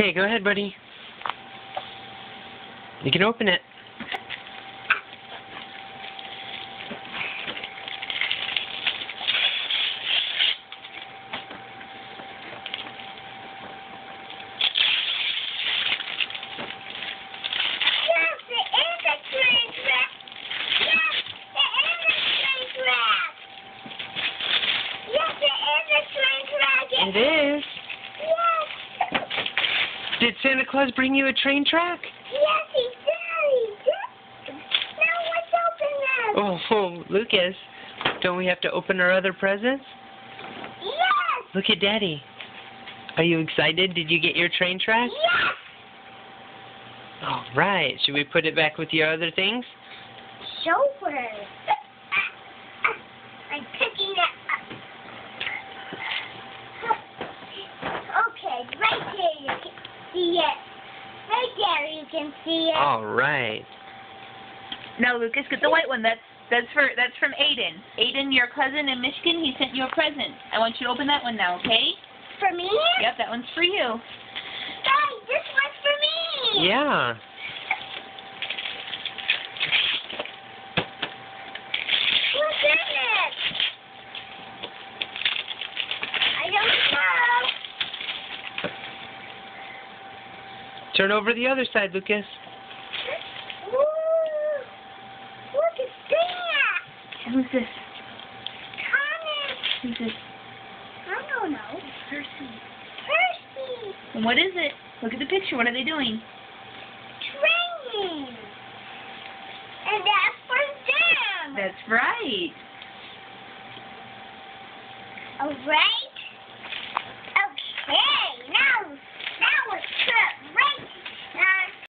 Okay, go ahead, buddy. You can open it. It is. Yes. Did Santa Claus bring you a train track? Yes, he did. Now let's open them. Oh, Lucas, don't we have to open our other presents? Yes. Look at Daddy. Are you excited? Did you get your train track? Yes. All right. Should we put it back with your other things? Sure. I'm picking it up. Okay, right here you can see it. Right there you can see it. All right. Now, Lucas, get the white one. That's from Aiden. Aiden, your cousin in Michigan, he sent you a present. I want you to open that one now, okay? For me? Yep, that one's for you. Guys, this one's for me. Yeah. What's in it? I don't know. Turn over the other side, Lucas. Ooh, look at that. Who's this? Thomas. Who's this? I don't know. Percy. Percy. And what is it? Look at the picture. What are they doing? Training. And that's for them. That's right. All right.